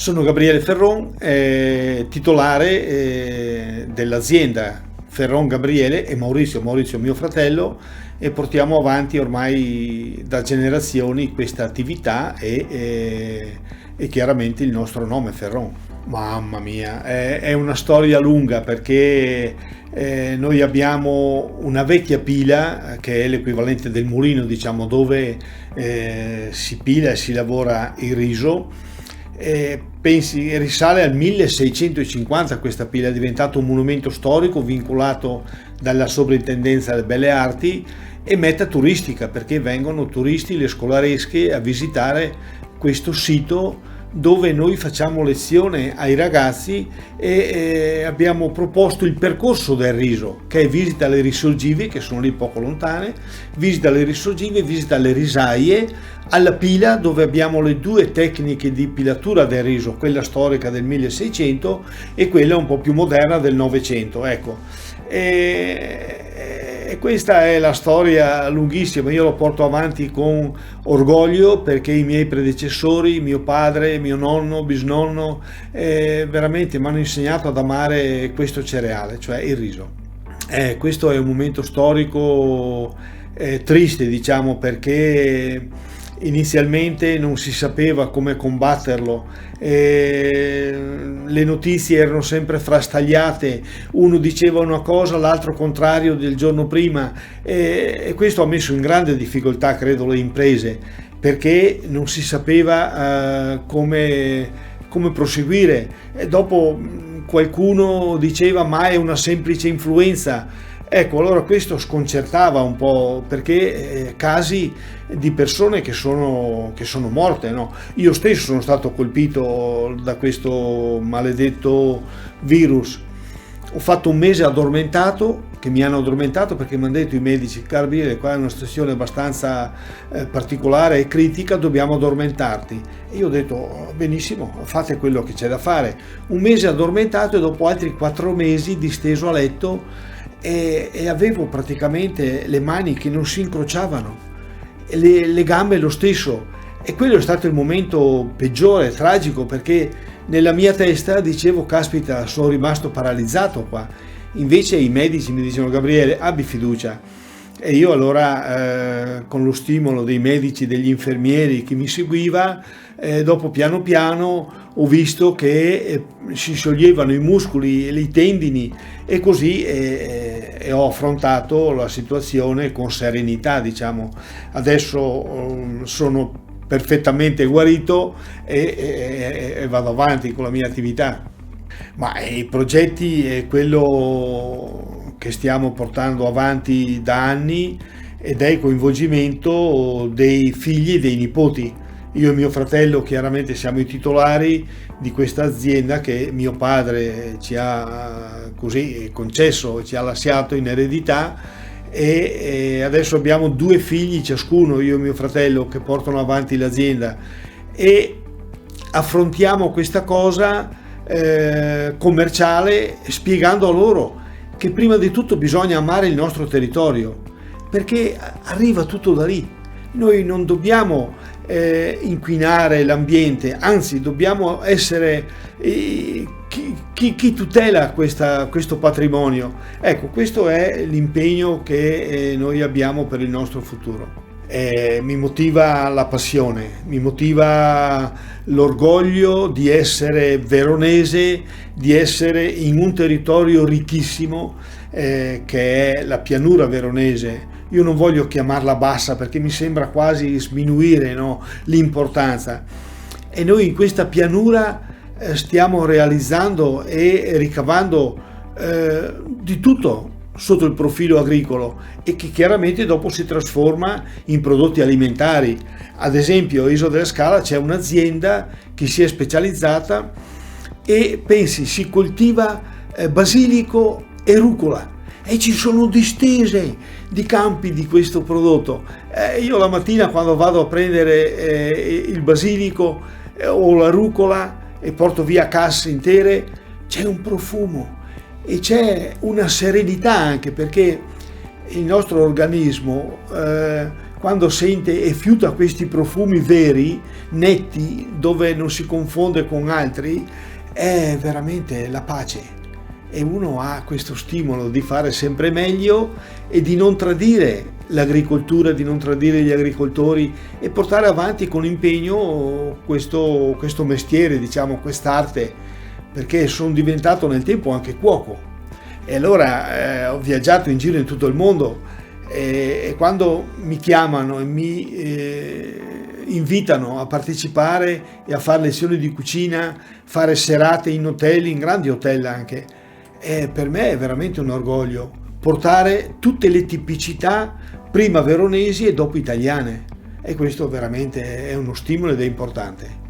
Sono Gabriele Ferron, titolare dell'azienda Ferron Gabriele e Maurizio mio fratello, e portiamo avanti ormai da generazioni questa attività e chiaramente il nostro nome Ferron. Mamma mia, è una storia lunga perché noi abbiamo una vecchia pila che è l'equivalente del mulino, diciamo, dove si pila e si lavora il riso. Pensi, risale al 1650 questa pila, è diventato un monumento storico vincolato dalla Sovrintendenza delle Belle Arti e meta turistica, perché vengono turisti, le scolaresche, a visitare questo sito dove noi facciamo lezione ai ragazzi e abbiamo proposto il percorso del riso, che è visita alle risorgive, che sono lì poco lontane, visita alle risorgive, visita alle risaie, alla pila, dove abbiamo le due tecniche di pilatura del riso, quella storica del 1600 e quella un po' più moderna del 900, ecco. E questa è la storia lunghissima, io lo porto avanti con orgoglio perché i miei predecessori, mio padre, mio nonno, bisnonno, veramente mi hanno insegnato ad amare questo cereale, cioè il riso. Questo è un momento storico triste, diciamo, perché inizialmente non si sapeva come combatterlo, le notizie erano sempre frastagliate, uno diceva una cosa, l'altro contrario del giorno prima, e questo ha messo in grande difficoltà, credo, le imprese, perché non si sapeva come proseguire. E dopo qualcuno diceva ma è una semplice influenza. Ecco, allora questo sconcertava un po', perché casi di persone che sono morte, no? Io stesso sono stato colpito da questo maledetto virus. Ho fatto un mese addormentato, che mi hanno addormentato perché mi hanno detto i medici: Gabriele, qua è una situazione abbastanza particolare e critica, dobbiamo addormentarti. E io ho detto benissimo, fate quello che c'è da fare. Un mese addormentato e dopo altri 4 mesi disteso a letto, e avevo praticamente le mani che non si incrociavano, le gambe lo stesso, e quello è stato il momento peggiore, tragico, perché nella mia testa dicevo caspita, sono rimasto paralizzato qua. Invece i medici mi dicevano: Gabriele, abbi fiducia. E io allora con lo stimolo dei medici, degli infermieri che mi seguiva, dopo piano piano ho visto che si scioglievano i muscoli e i tendini, e così ho affrontato la situazione con serenità, diciamo. Adesso sono perfettamente guarito e vado avanti con la mia attività. Ma i progetti è quello che stiamo portando avanti da anni, ed è il coinvolgimento dei figli e dei nipoti. Io e mio fratello chiaramente siamo i titolari di questa azienda che mio padre ci ha così concesso, ci ha lasciato in eredità, e adesso abbiamo 2 figli ciascuno, io e mio fratello, che portano avanti l'azienda, e affrontiamo questa cosa commerciale, spiegando a loro che prima di tutto bisogna amare il nostro territorio, perché arriva tutto da lì. Noi non dobbiamo inquinare l'ambiente, anzi dobbiamo essere chi tutela questo patrimonio. Ecco, questo è l'impegno che noi abbiamo per il nostro futuro. Mi motiva la passione, mi motiva l'orgoglio di essere veronese, di essere in un territorio ricchissimo che è la pianura veronese. Io non voglio chiamarla bassa perché mi sembra quasi sminuire, no, l'importanza. E noi in questa pianura stiamo realizzando e ricavando di tutto sotto il profilo agricolo, e che chiaramente dopo si trasforma in prodotti alimentari. Ad esempio a Isola della Scala c'è un'azienda che si è specializzata, e pensi, si coltiva basilico e rucola, e ci sono distese di campi di questo prodotto. Io la mattina quando vado a prendere il basilico o la rucola e porto via casse intere, c'è un profumo e c'è una serenità, anche perché il nostro organismo quando sente e fiuta questi profumi veri, netti, dove non si confonde con altri, è veramente la pace. E uno ha questo stimolo di fare sempre meglio e di non tradire l'agricoltura, di non tradire gli agricoltori e portare avanti con impegno questo mestiere, diciamo, quest'arte, perché sono diventato nel tempo anche cuoco e allora ho viaggiato in giro in tutto il mondo e quando mi chiamano e mi invitano a partecipare e a fare lezioni di cucina, fare serate in hotel, in grandi hotel anche, per me è veramente un orgoglio portare tutte le tipicità prima veronesi e dopo italiane, e questo veramente è uno stimolo ed è importante.